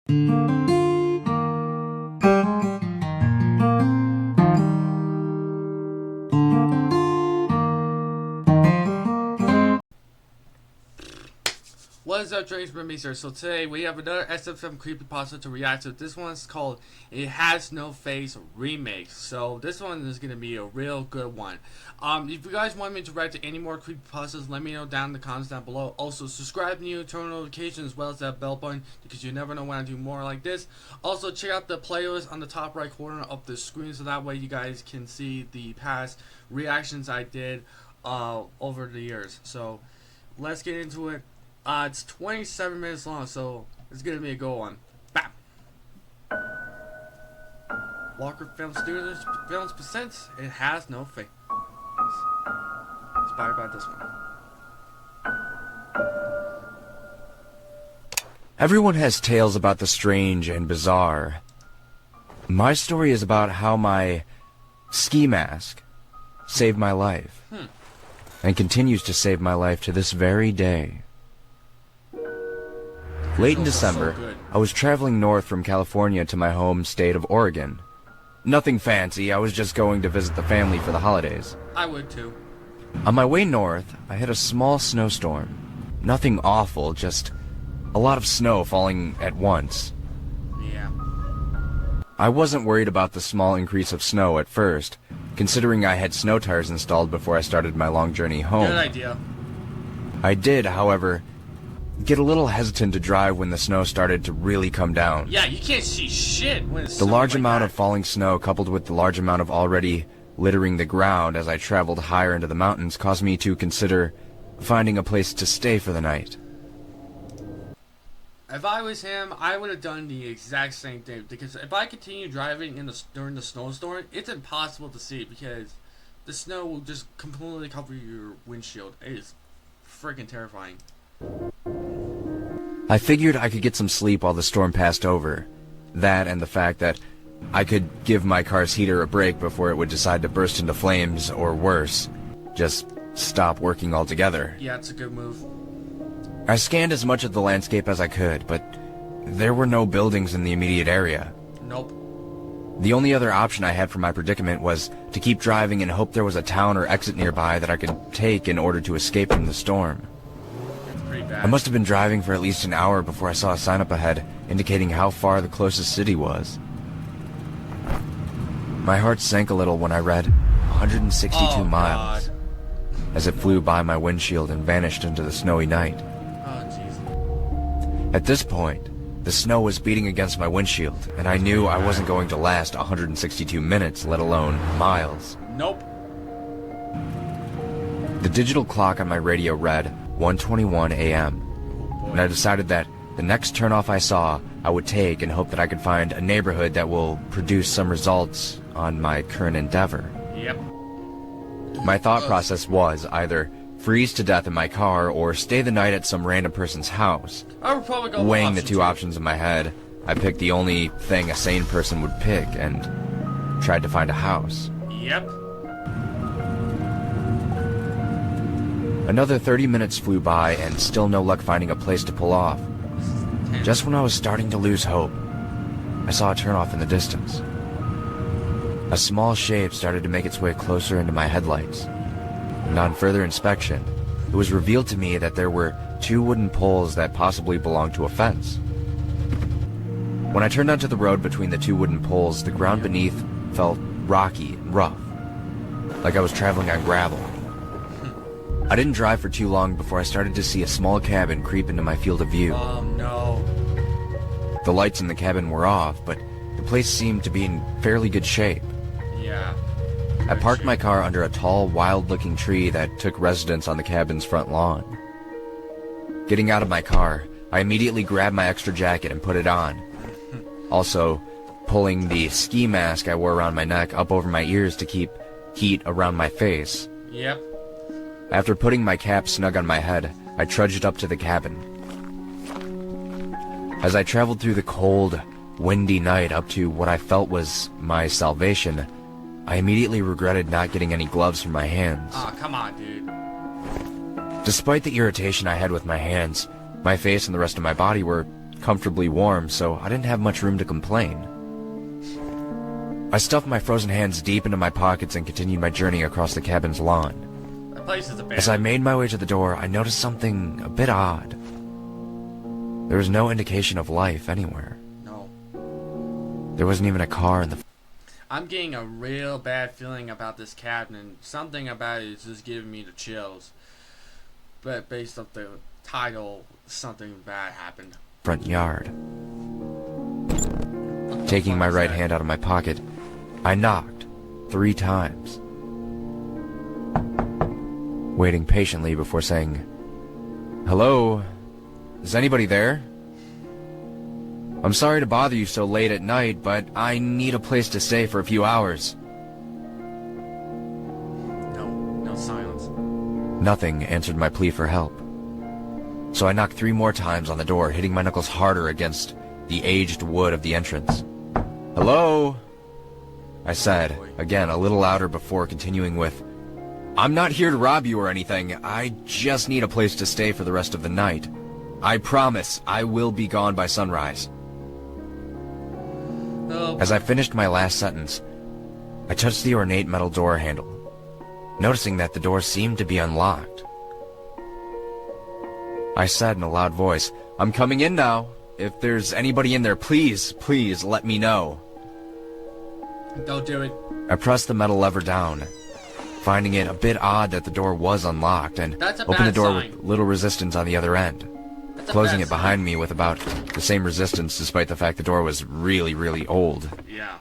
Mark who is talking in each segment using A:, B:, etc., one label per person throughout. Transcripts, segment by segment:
A: What is up, Drake's Remiser? So today we have another SFM Creepypasta to react to. This one's called It Has No Face Remake. So this one is going to be a real good one. If you guys want me to react to any more Creepypastas, let me know down in the comments down below. Also, subscribe to me, turn on notifications as well as that bell button because you never know when I do more like this. Also, check out the playlist on the top right corner of the screen so that way you guys can see the past reactions I did over the years. So let's get into it. It's 27 minutes long, so it's gonna be a go one. Bam! Walker Film Studios Films presents It Has No Face. Inspired by this one.
B: Everyone has tales about the strange and bizarre. My story is about how my ski mask saved my life. And continues to save my life to this very day. Late in December, I was traveling north from California to my home state of Oregon. Nothing fancy, I was just going to visit the family for the holidays.
A: I would too.
B: On my way north, I hit a small snowstorm. Nothing awful, just a lot of snow falling at once.
A: Yeah.
B: I wasn't worried about the small increase of snow at first, considering I had snow tires installed before I started my long journey home.
A: Good idea.
B: I did, however, get a little hesitant to drive when the snow started to really come down.
A: Yeah, you can't see shit when it's
B: The large
A: like
B: amount
A: that.
B: of falling snow coupled with the large amount of already littering the ground as I traveled higher into the mountains caused me to consider finding a place to stay for the night.
A: If I was him, I would have done the exact same thing because if I continue driving during the snowstorm, it's impossible to see because the snow will just completely cover your windshield. It is freaking terrifying.
B: I figured I could get some sleep while the storm passed over. That and the fact that I could give my car's heater a break before it would decide to burst into flames or worse, just stop working altogether.
A: Yeah, it's a good move.
B: I scanned as much of the landscape as I could, but there were no buildings in the immediate area.
A: Nope.
B: The only other option I had for my predicament was to keep driving and hope there was a town or exit nearby that I could take in order to escape from the storm. I must have been driving for at least an hour before I saw a sign up ahead indicating how far the closest city was. My heart sank a little when I read 162 miles as it flew by my windshield and vanished into the snowy night.
A: Oh, jeez.
B: At this point, the snow was beating against my windshield, and I knew I wasn't going to last 162 minutes, let alone miles.
A: Nope.
B: The digital clock on my radio read 1:21 a.m. and I decided that the next turnoff I saw, I would take and hope that I could find a neighborhood that will produce some results on my current endeavor.
A: Yep.
B: My thought process was either freeze to death in my car or stay the night at some random person's house.
A: I would probably go
B: Weighing the two options in my head, I picked the only thing a sane person would pick and tried to find a house.
A: Yep.
B: Another 30 minutes flew by and still no luck finding a place to pull off. Just when I was starting to lose hope, I saw a turnoff in the distance. A small shape started to make its way closer into my headlights, and on further inspection, it was revealed to me that there were two wooden poles that possibly belonged to a fence. When I turned onto the road between the two wooden poles, the ground beneath felt rocky and rough, like I was traveling on gravel. I didn't drive for too long before I started to see a small cabin creep into my field of view.
A: No.
B: The lights in the cabin were off, but the place seemed to be in fairly good shape.
A: Yeah.
B: I parked my car under a tall, wild-looking tree that took residence on the cabin's front lawn. Getting out of my car, I immediately grabbed my extra jacket and put it on. Also, pulling the ski mask I wore around my neck up over my ears to keep heat around my face.
A: Yep.
B: After putting my cap snug on my head, I trudged up to the cabin. As I traveled through the cold, windy night up to what I felt was my salvation, I immediately regretted not getting any gloves for my hands.
A: Aw, come on, dude.
B: Despite the irritation I had with my hands, my face and the rest of my body were comfortably warm, so I didn't have much room to complain. I stuffed my frozen hands deep into my pockets and continued my journey across the cabin's lawn.
A: That place is abandoned.
B: As I made my way to the door, I noticed something a bit odd. There was no indication of life anywhere.
A: No.
B: There wasn't even a car in the...
A: I'm getting a real bad feeling about this cabin, and something about it is just giving me the chills. But based off the title, something bad happened.
B: Front yard. Taking my right hand out of my pocket, I knocked 3 times, waiting patiently before saying, "Hello? Is anybody there? I'm sorry to bother you so late at night, but I need a place to stay for a few hours."
A: No silence.
B: Nothing answered my plea for help. So I knocked 3 more times on the door, hitting my knuckles harder against the aged wood of the entrance. "Hello?" I said, again a little louder before continuing with, "I'm not here to rob you or anything. I just need a place to stay for the rest of the night. I promise I will be gone by sunrise."
A: Oh.
B: As I finished my last sentence, I touched the ornate metal door handle, noticing that the door seemed to be unlocked. I said in a loud voice, "I'm coming in now. If there's anybody in there, please let me know."
A: Don't do it.
B: I pressed the metal lever down, finding it a bit odd that the door was unlocked, and
A: That's a
B: opened the
A: bad
B: door
A: sign.
B: with little resistance on the other end,
A: That's a
B: closing
A: bad
B: it behind me with about the same resistance despite the fact the door was really old.
A: Yeah.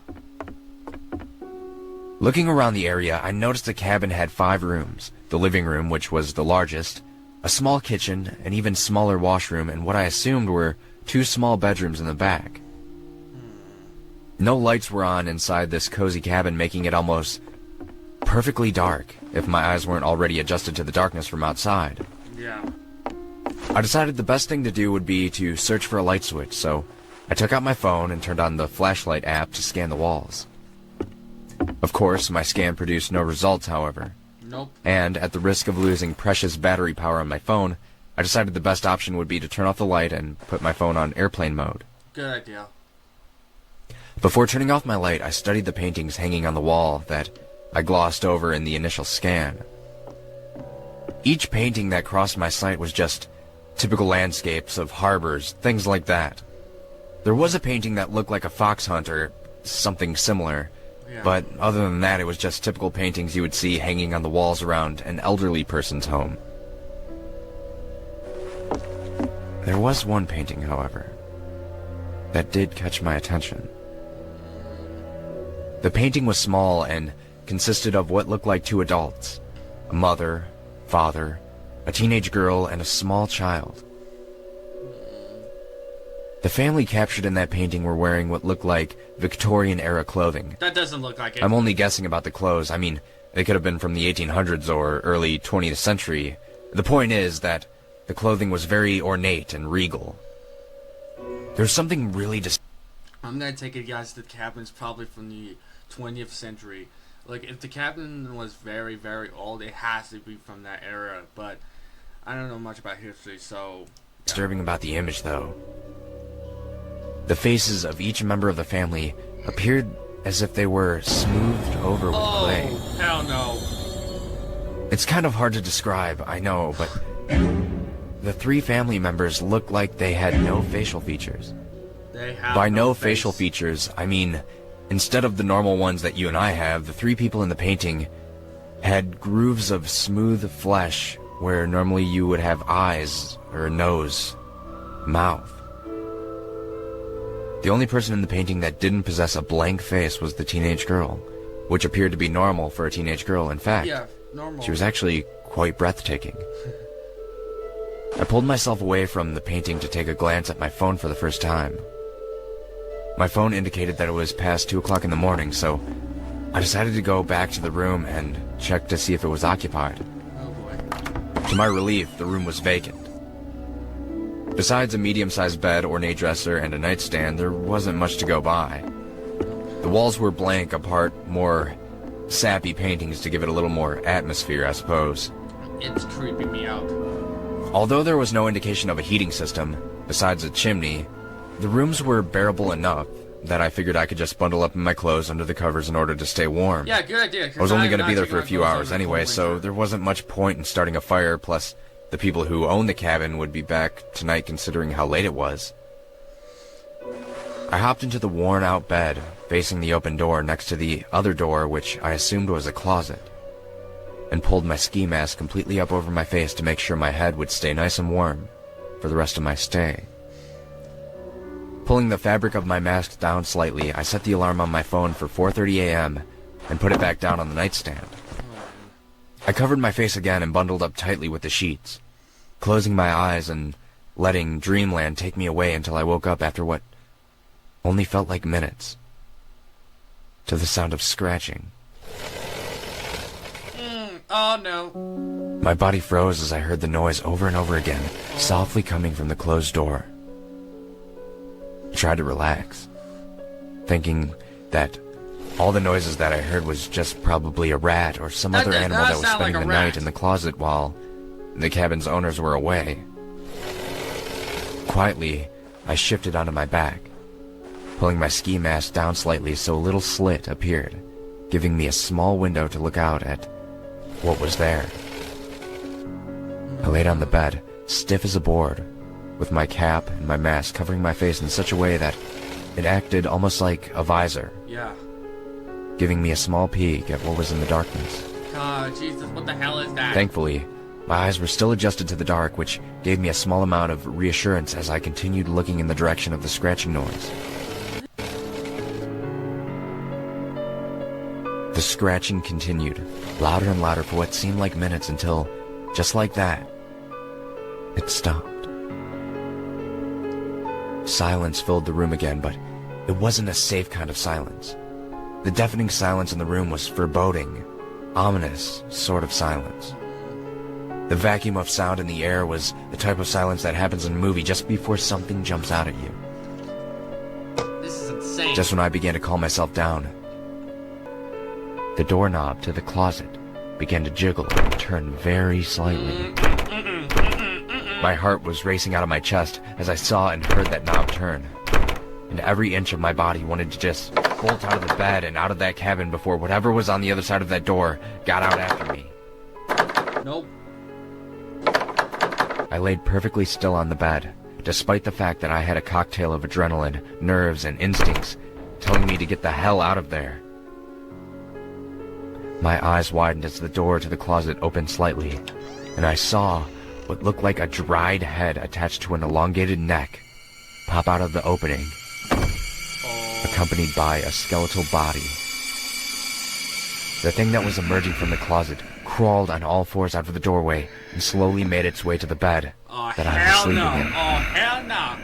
B: Looking around the area, I noticed the cabin had 5 rooms. The living room, which was the largest, a small kitchen, an even smaller washroom, and what I assumed were 2 small bedrooms in the back. No lights were on inside this cozy cabin, making it almost perfectly dark, if my eyes weren't already adjusted to the darkness from outside.
A: Yeah.
B: I decided the best thing to do would be to search for a light switch, so I took out my phone and turned on the flashlight app to scan the walls. Of course, my scan produced no results, however.
A: Nope.
B: And, at the risk of losing precious battery power on my phone, I decided the best option would be to turn off the light and put my phone on airplane mode.
A: Good idea.
B: Before turning off my light, I studied the paintings hanging on the wall that I glossed over in the initial scan. Each painting that crossed my sight was just typical landscapes of harbors, things like that. There was a painting that looked like a fox hunt or something similar,
A: Yeah.
B: but other than that, it was just typical paintings you would see hanging on the walls around an elderly person's home. There was one painting, however, that did catch my attention. The painting was small and consisted of what looked like 2 adults, a mother, father, a teenage girl, and a small child. The family captured in that painting were wearing what looked like Victorian-era clothing.
A: That doesn't look like it.
B: I'm only guessing about the clothes. I mean, they could have been from the 1800s or early 20th century. The point is that the clothing was very ornate and regal. There's something really
A: I'm gonna take a guess the cabin's probably from the 20th century. Like, if the cabin was very old, it has to be from that era, but I don't know much about history, so...
B: disturbing about the image, though. The faces of each member of the family appeared as if they were smoothed over with clay.
A: Oh, hell no.
B: It's kind of hard to describe, I know, but the 3 family members looked like they had no facial features.
A: They have
B: By no
A: face.
B: facial features, I mean, instead of the normal ones that you and I have, the 3 people in the painting had grooves of smooth flesh where normally you would have eyes or a nose, mouth. The only person in the painting that didn't possess a blank face was the teenage girl, which appeared to be normal for a teenage girl. In fact,
A: Yeah, normal.
B: she was actually quite breathtaking. I pulled myself away from the painting to take a glance at my phone for the first time. My phone indicated that it was past 2 o'clock in the morning, so I decided to go back to the room and check to see if it was occupied.
A: Oh boy.
B: To my relief, the room was vacant. Besides a medium-sized bed, ornate dresser, and a nightstand, there wasn't much to go by. The walls were blank, apart more sappy paintings to give it a little more atmosphere, I suppose.
A: It's creeping me out.
B: Although there was no indication of a heating system, besides a chimney, The rooms were bearable enough that I figured I could just bundle up in my clothes under the covers in order to stay warm.
A: Yeah, good idea.
B: I was only going to be there for a few hours anyway, so there wasn't much point in starting a fire, plus the people who owned the cabin would be back tonight considering how late it was. I hopped into the worn-out bed, facing the open door next to the other door, which I assumed was a closet, and pulled my ski mask completely up over my face to make sure my head would stay nice and warm for the rest of my stay. Pulling the fabric of my mask down slightly, I set the alarm on my phone for 4:30 a.m. and put it back down on the nightstand. I covered my face again and bundled up tightly with the sheets, closing my eyes and letting dreamland take me away until I woke up after what only felt like minutes, to the sound of scratching.
A: Oh no.
B: My body froze as I heard the noise over and over again, softly coming from the closed door. I tried to relax, thinking that all the noises that I heard was just probably a rat or some other animal that was spending the night in the closet while the cabin's owners were away. Quietly, I shifted onto my back, pulling my ski mask down slightly so a little slit appeared, giving me a small window to look out at what was there. I laid on the bed, stiff as a board, with my cap and my mask covering my face in such a way that it acted almost like a visor.
A: Yeah.
B: Giving me a small peek at what was in the darkness.
A: God, Jesus, what the hell is that?
B: Thankfully, my eyes were still adjusted to the dark, which gave me a small amount of reassurance as I continued looking in the direction of the scratching noise. The scratching continued, louder and louder for what seemed like minutes until, just like that, it stopped. Silence filled the room again, but it wasn't a safe kind of silence. The deafening silence in the room was foreboding, ominous sort of silence. The vacuum of sound in the air was the type of silence that happens in a movie just before something jumps out at you.
A: This is insane.
B: Just when I began to calm myself down, the doorknob to the closet began to jiggle and turn very slightly. My heart was racing out of my chest as I saw and heard that knob turn, and every inch of my body wanted to just bolt out of the bed and out of that cabin before whatever was on the other side of that door got out after me.
A: Nope.
B: I laid perfectly still on the bed, despite the fact that I had a cocktail of adrenaline, nerves, and instincts telling me to get the hell out of there. My eyes widened as the door to the closet opened slightly, and I saw what looked like a dried head attached to an elongated neck pop out of the opening, accompanied by a skeletal body. The thing that was emerging from the closet crawled on all fours out of the doorway and slowly made its way to the bed that I was sleeping in.
A: Oh, hell no.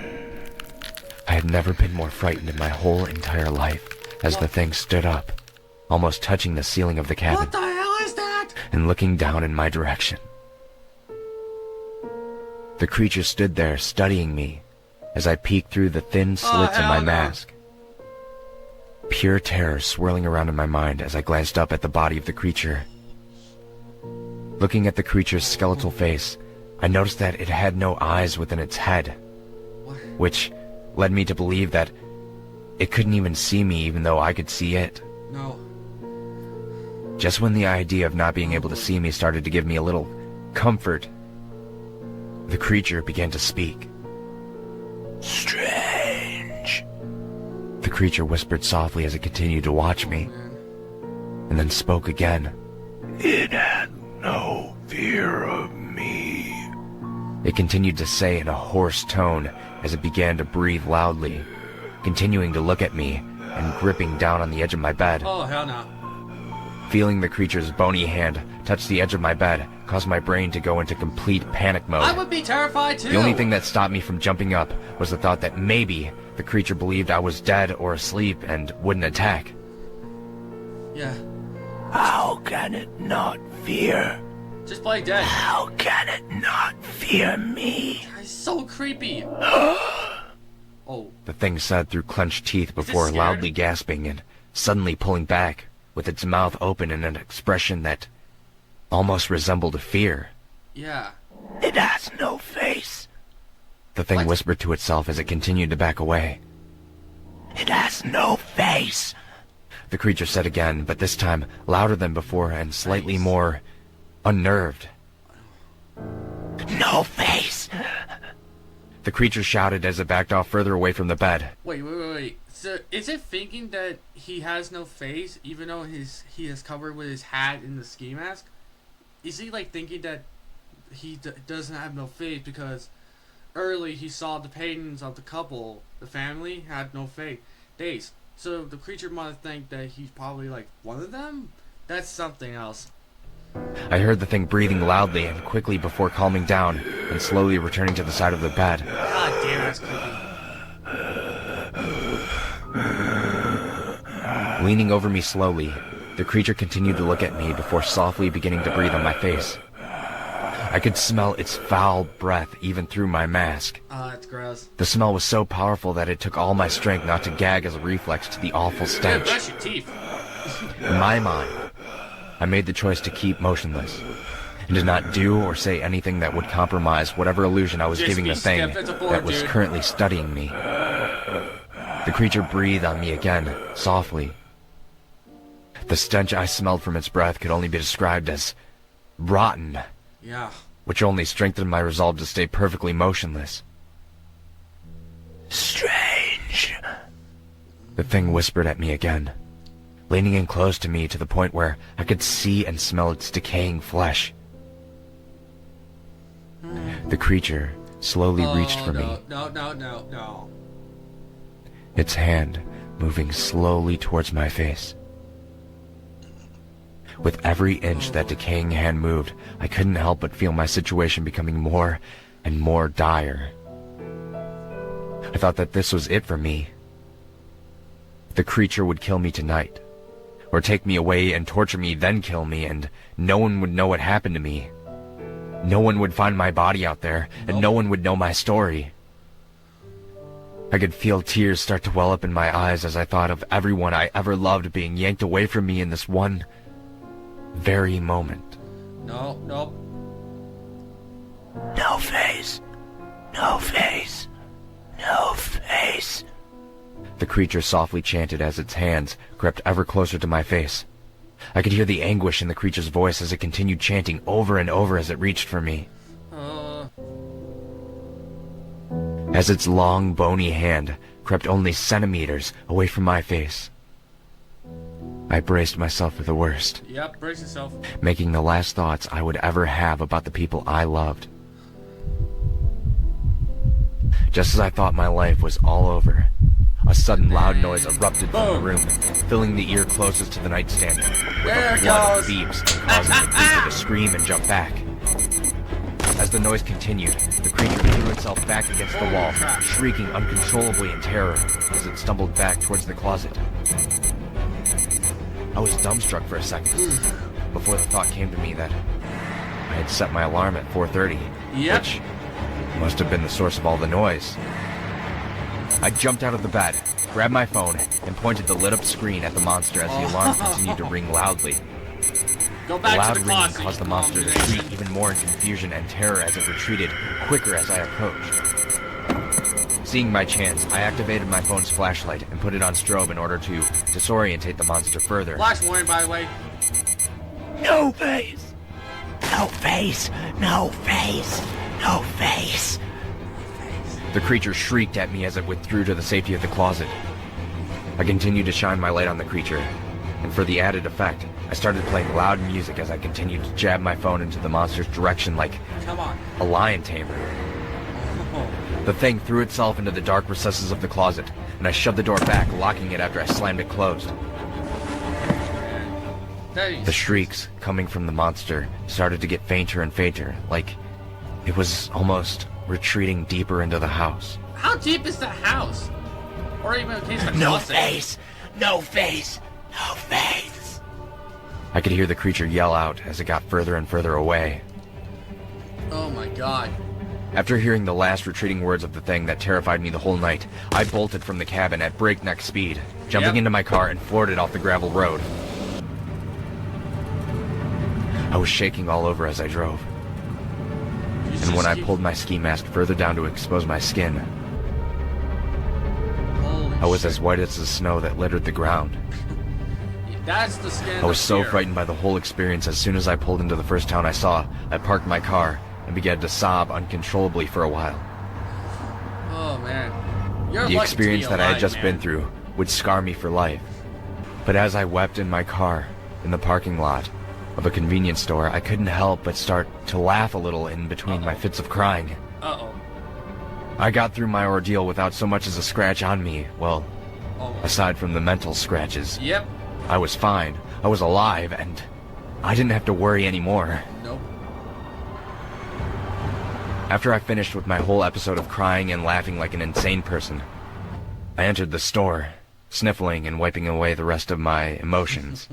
B: I had never been more frightened in my whole entire life as the thing stood up, almost touching the ceiling of the cabin.
A: What the hell is that?
B: And looking down in my direction. The creature stood there studying me as I peeked through the thin slits in my mask. Pure terror swirling around in my mind as I glanced up at the body of the creature. Looking at the creature's skeletal face, I noticed that it had no eyes within its head, which led me to believe that it couldn't even see me even though I could see it.
A: No.
B: Just when the idea of not being able to see me started to give me a little comfort, the creature began to speak. "Strange," the creature whispered softly as it continued to watch me, and then spoke again. "It had no fear of me," it continued to say in a hoarse tone as it began to breathe loudly, continuing to look at me and gripping down on the edge of my bed.
A: Oh, hell no.
B: Feeling the creature's bony hand touch the edge of my bed caused my brain to go into complete panic mode.
A: I would be terrified too.
B: The only thing that stopped me from jumping up was the thought that maybe the creature believed I was dead or asleep and wouldn't attack.
A: Yeah.
B: How can it not fear?
A: Just play dead.
B: How can it not fear me?
A: It's so creepy. Oh.
B: The thing said through clenched teeth before
A: scared?
B: loudly gasping and suddenly pulling back, with its mouth open in an expression that almost resembled fear.
A: Yeah.
B: It has no face. the thing whispered to itself as it continued to back away. "It has no face," the creature said again, but this time louder than before and slightly more unnerved. "No face," the creature shouted as it backed off further away from the bed.
A: Wait. So, is it thinking that he has no face, even though he is covered with his hat and the ski mask? Is he, like, thinking that he doesn't have no face because early he saw the paintings of the couple, the family, had no face? So, the creature might think that he's probably, like, one of them? That's something else.
B: I heard the thing breathing loudly and quickly before calming down and slowly returning to the side of the bed.
A: God damn, that's creepy.
B: Leaning over me slowly, the creature continued to look at me before softly beginning to breathe on my face. I could smell its foul breath even through my mask.
A: That's gross.
B: The smell was so powerful that it took all my strength not to gag as a reflex to the awful stench.
A: Brush your teeth.
B: In my mind, I made the choice to keep motionless and did not do or say anything that would compromise whatever illusion I was giving the thing that was currently studying me. The creature breathed on me again, softly. The stench I smelled from its breath could only be described as rotten.
A: Yeah.
B: Which only strengthened my resolve to stay perfectly motionless. "Strange," the thing whispered at me again, leaning in close to me to the point where I could see and smell its decaying flesh. The creature slowly reached for me.
A: No.
B: Its hand moving slowly towards my face. With every inch that decaying hand moved, I couldn't help but feel my situation becoming more and more dire. I thought that this was it for me. The creature would kill me tonight, or take me away and torture me, then kill me, and no one would know what happened to me. No one would find my body out there, and no one would know my story. I could feel tears start to well up in my eyes as I thought of everyone I ever loved being yanked away from me in this one very moment.
A: No.
B: "No face. No face. No face," the creature softly chanted as its hands crept ever closer to my face. I could hear the anguish in the creature's voice as it continued chanting over and over as it reached for me. As its long, bony hand crept only centimeters away from my face, I braced myself for the worst.
A: Yep, brace yourself.
B: Making the last thoughts I would ever have about the people I loved. Just as I thought my life was all over, a sudden loud noise erupted from the room, filling the ear closest to the nightstand, with a flood of beeps and causing the creature to scream and jump back. As the noise continued, the creature threw itself back against the wall, shrieking uncontrollably in terror as it stumbled back towards the closet. I was dumbstruck for a second, before the thought came to me that I had set my alarm at 4:30, which must have been the source of all the noise. I jumped out of the bed, grabbed my phone, and pointed the lit-up screen at the monster as the alarm continued to ring loudly.
A: Go back
B: The loud
A: to the
B: ringing
A: closet.
B: caused the monster to shriek even more in confusion and terror as it retreated quicker as I approached. Seeing my chance, I activated my phone's flashlight and put it on strobe in order to disorientate the monster further.
A: Flash warning, by the way.
B: "No face! No face! No face! No face!" The creature shrieked at me as it withdrew to the safety of the closet. I continued to shine my light on the creature, and for the added effect, I started playing loud music as I continued to jab my phone into the monster's direction like a lion tamer. The thing threw itself into the dark recesses of the closet, and I shoved the door back, locking it after I slammed it closed. The shrieks coming from the monster started to get fainter and fainter, like it was almost retreating deeper into the house.
A: How deep is the house? Or even in case of
B: "No face! No face! No face!" I could hear the creature yell out as it got further and further away.
A: Oh my god.
B: After hearing the last retreating words of the thing that terrified me the whole night, I bolted from the cabin at breakneck speed, jumping into my car and floored it off the gravel road. I was shaking all over as I drove. and when I pulled my ski mask further down to expose my skin, I was as white as the snow that littered the ground.
A: That's the skin.
B: I was so frightened by the whole experience. As soon as I pulled into the first town I saw, I parked my car and began to sob uncontrollably for a while.
A: Oh man. You're
B: the
A: lucky
B: experience
A: to be
B: that I
A: alive,
B: had just
A: man.
B: been through would scar me for life. But as I wept in my car, in the parking lot of a convenience store, I couldn't help but start to laugh a little in between my fits of crying.
A: Uh-oh.
B: I got through my ordeal without so much as a scratch on me. Well, aside from the mental scratches.
A: Yep.
B: I was fine. I was alive, and I didn't have to worry anymore.
A: Nope.
B: After I finished with my whole episode of crying and laughing like an insane person, I entered the store, sniffling and wiping away the rest of my emotions.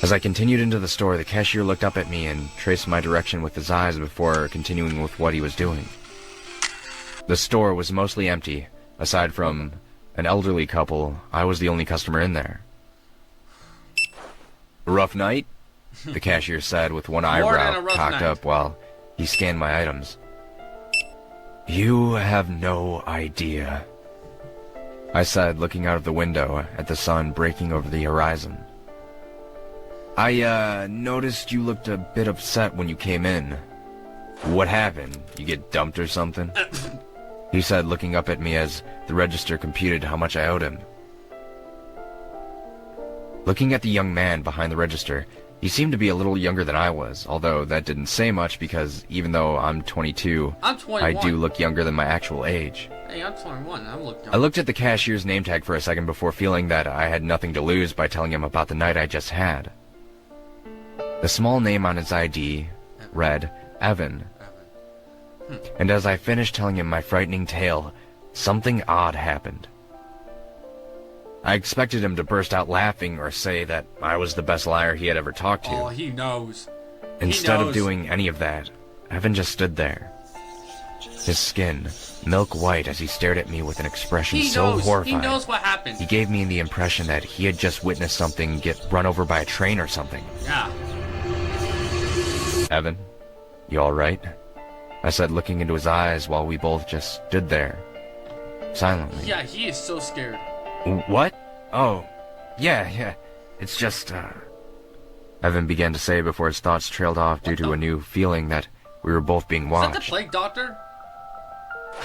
B: As I continued into the store, the cashier looked up at me and traced my direction with his eyes before continuing with what he was doing. The store was mostly empty. Aside from an elderly couple, I was the only customer in there. "Rough night?" the cashier said with one eyebrow cocked up while he scanned my items. "You have no idea," I said, looking out of the window at the sun breaking over the horizon. "I, noticed you looked a bit upset when you came in. What happened? You get dumped or something?" he said, looking up at me as the register computed how much I owed him. Looking at the young man behind the register, he seemed to be a little younger than I was, although that didn't say much because even though I'm 22,
A: I'm 21.
B: I do look younger than my actual age.
A: Hey, I'm 21.
B: I looked at the cashier's name tag for a second before feeling that I had nothing to lose by telling him about the night I just had. The small name on his ID read Evan. And as I finished telling him my frightening tale, something odd happened. I expected him to burst out laughing or say that I was the best liar he had ever talked to.
A: Oh, he knows.
B: Instead of doing any of that, Evan just stood there. His skin, milk white, as he stared at me with an expression so horrified.
A: He knows what happened.
B: He gave me the impression that he had just witnessed something get run over by a train or something.
A: Yeah.
B: "Evan, you alright?" I said, looking into his eyes while we both just stood there, silently.
A: Yeah, he is so scared.
B: "What? Oh, yeah, it's just, Evan began to say before his thoughts trailed off due to a new feeling that we were both being watched.
A: Is that the plague doctor?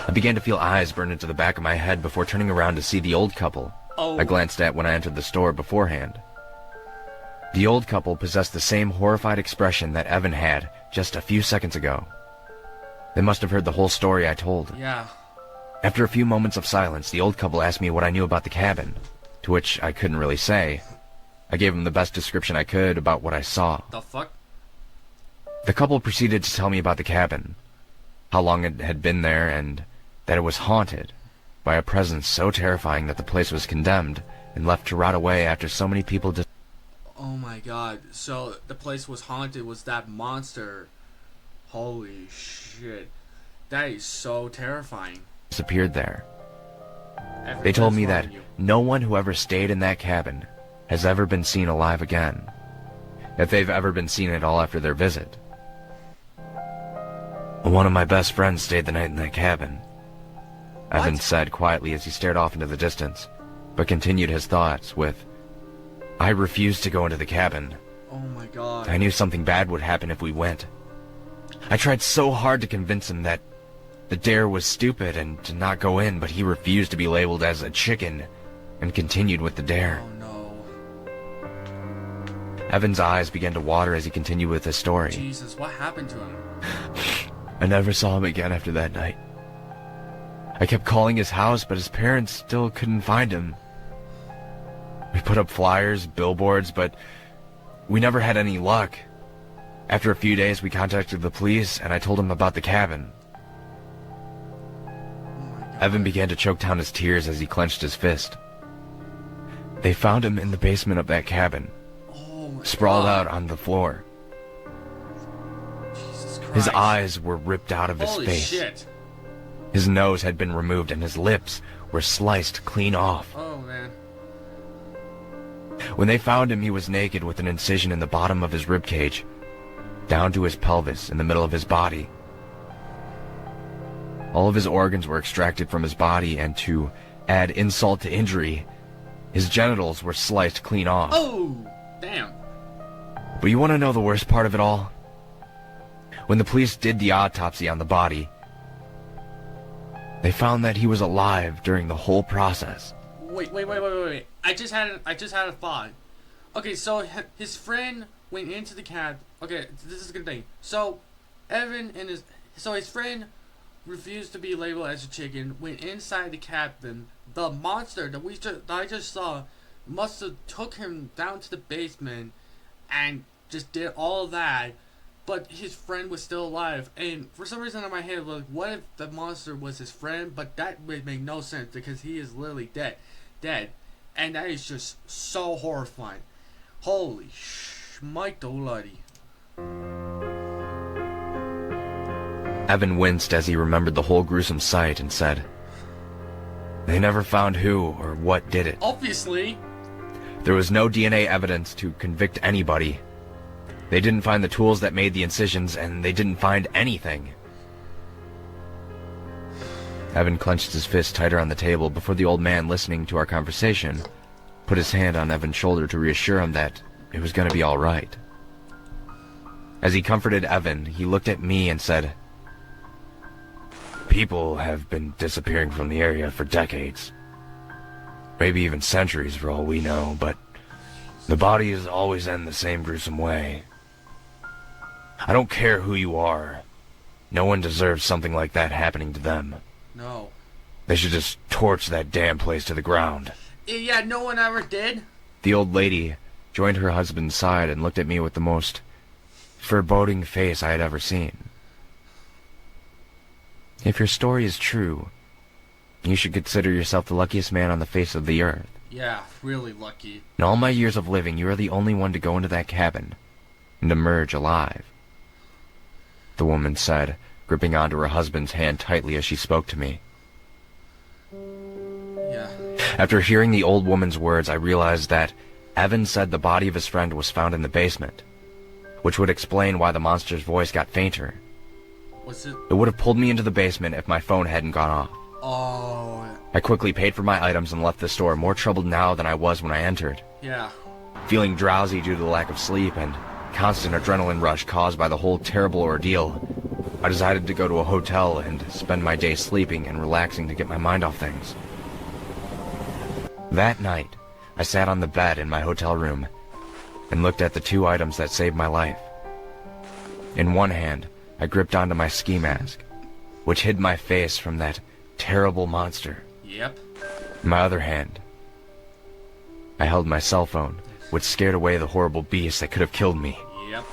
B: I began to feel eyes burn into the back of my head before turning around to see the old couple I glanced at when I entered the store beforehand. The old couple possessed the same horrified expression that Evan had just a few seconds ago. They must have heard the whole story I told.
A: Yeah.
B: After a few moments of silence, the old couple asked me what I knew about the cabin, to which I couldn't really say. I gave them the best description I could about what I saw.
A: The fuck?
B: The couple proceeded to tell me about the cabin, how long it had been there, and that it was haunted by a presence so terrifying that the place was condemned and left to rot away after so many people
A: Oh my god. So the place was haunted. Was that monster? Holy shit. That is so terrifying.
B: disappeared there. They told me that no one who ever stayed in that cabin has ever been seen alive again, if they've ever been seen at all after their visit. "One of my best friends stayed the night in that cabin," Evan said quietly as he stared off into the distance, but continued his thoughts with, "I refused to go into the cabin.
A: Oh my god.
B: I knew something bad would happen if we went. I tried so hard to convince him that the dare was stupid and to not go in, but he refused to be labeled as a chicken and continued with the dare."
A: Oh no.
B: Evan's eyes began to water as he continued with his story.
A: Jesus, what happened to him?
B: "I never saw him again after that night. I kept calling his house, but his parents still couldn't find him. We put up flyers, billboards, but we never had any luck. After a few days, we contacted the police, and I told them about the cabin." Evan began to choke down his tears as he clenched his fist. "They found him in the basement of that cabin, sprawled out on the floor.
A: Jesus Christ.
B: His eyes were ripped out of his
A: Holy
B: face.
A: shit.
B: His nose had been removed, and his lips were sliced clean off.
A: Oh man.
B: When they found him, he was naked with an incision in the bottom of his ribcage. down to his pelvis in the middle of his body. All of his organs were extracted from his body, and to add insult to injury, his genitals were sliced clean off.
A: Oh, damn.
B: But you want to know the worst part of it all? When the police did the autopsy on the body, they found that he was alive during the whole process.
A: Wait. I just had a thought. Okay, so his friend went into the cab. Okay, this is a good thing. So, his friend refused to be labeled as a chicken, went inside the cabin. The monster that I just saw must have took him down to the basement and just did all of that, but his friend was still alive. And for some reason in my head, like, what if the monster was his friend? But that would make no sense because he is literally dead, and that is just so horrifying. Holy schmighty.
B: Evan winced as he remembered the whole gruesome sight and said, "They never found who or what did it.
A: Obviously.
B: There was no DNA evidence to convict anybody. They didn't find the tools that made the incisions, and they didn't find anything." Evan clenched his fist tighter on the table before the old man, listening to our conversation, put his hand on Evan's shoulder to reassure him that it was going to be all right. As he comforted Evan, he looked at me and said, "People have been disappearing from the area for decades. Maybe even centuries for all we know, but the bodies always end the same gruesome way. I don't care who you are. No one deserves something like that happening to them.
A: No.
B: They should just torch that damn place to the ground."
A: Yeah, no one ever did.
B: The old lady joined her husband's side and looked at me with the most foreboding face I had ever seen. "If your story is true, you should consider yourself the luckiest man on the face of the earth.
A: Yeah, really lucky.
B: In all my years of living, you are the only one to go into that cabin and emerge alive," the woman said, gripping onto her husband's hand tightly as she spoke to me.
A: Yeah.
B: After hearing the old woman's words, I realized that Evan said the body of his friend was found in the basement, which would explain why the monster's voice got fainter.
A: Was it?
B: It would have pulled me into the basement if my phone hadn't gone off.
A: Oh.
B: I quickly paid for my items and left the store, more troubled now than I was when I entered.
A: Yeah.
B: Feeling drowsy due to the lack of sleep and constant adrenaline rush caused by the whole terrible ordeal, I decided to go to a hotel and spend my day sleeping and relaxing to get my mind off things. That night, I sat on the bed in my hotel room and looked at the two items that saved my life. In one hand, I gripped onto my ski mask, which hid my face from that terrible monster.
A: Yep.
B: In my other hand, I held my cell phone, which scared away the horrible beast that could have killed me.
A: Yep.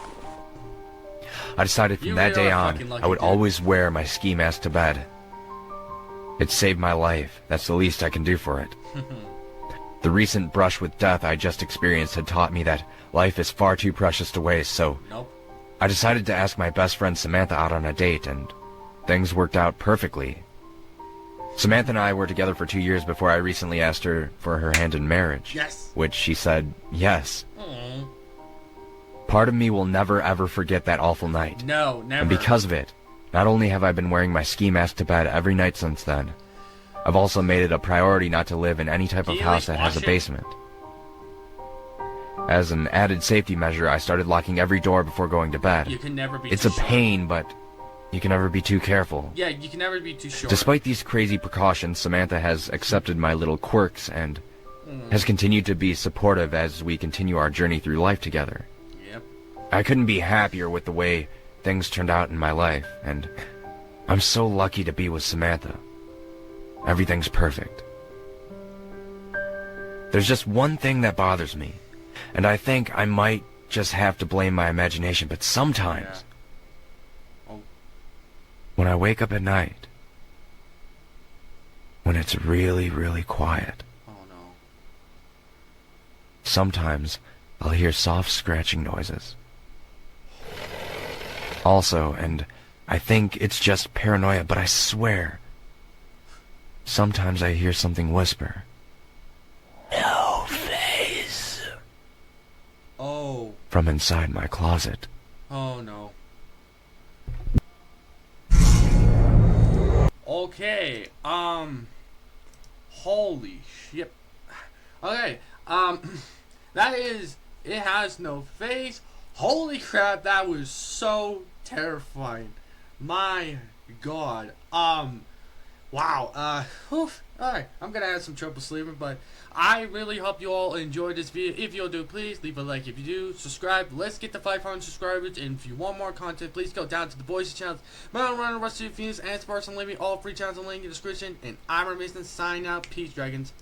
B: I decided from that day on, I would always wear my ski mask to bed. It saved my life. That's the least I can do for it. The recent brush with death I just experienced had taught me that life is far too precious to waste, so I decided to ask my best friend Samantha out on a date, and things worked out perfectly. Samantha and I were together for 2 years before I recently asked her for her hand in marriage.
A: Yes.
B: Which she said yes.
A: Aww.
B: Part of me will never ever forget that awful night.
A: No, never.
B: And because of it, not only have I been wearing my ski mask to bed every night since then, I've also made it a priority not to live in any type of house that has a basement. As an added safety measure, I started locking every door before going to bed.
A: You can never be
B: It's
A: too
B: a pain, but you can never be too careful.
A: Yeah, you can never be too sure.
B: Despite these crazy precautions, Samantha has accepted my little quirks and has continued to be supportive as we continue our journey through life together.
A: Yep.
B: I couldn't be happier with the way things turned out in my life, and I'm so lucky to be with Samantha. Everything's perfect. There's just one thing that bothers me, and I think I might just have to blame my imagination, but sometimes, when I wake up at night, when it's really, really quiet, sometimes I'll hear soft scratching noises. Also, and I think it's just paranoia, but I swear, sometimes I hear something whisper, "No face,"
A: Oh.
B: from inside my closet.
A: Oh no. Okay, holy shit. Okay, that is, it has no face. Holy crap, that was so terrifying. My god. Wow. Alright, I'm gonna have some trouble sleeping, but I really hope you all enjoyed this video. If you do, please leave a like. If you do, subscribe. Let's get to 500 subscribers. And if you want more content, please go down to the voice channels. Mountain Runner, Rusty Phoenix, and Sparks and Living. All free channels in the link in the description. And I'm Mason, signing out. Peace, dragons.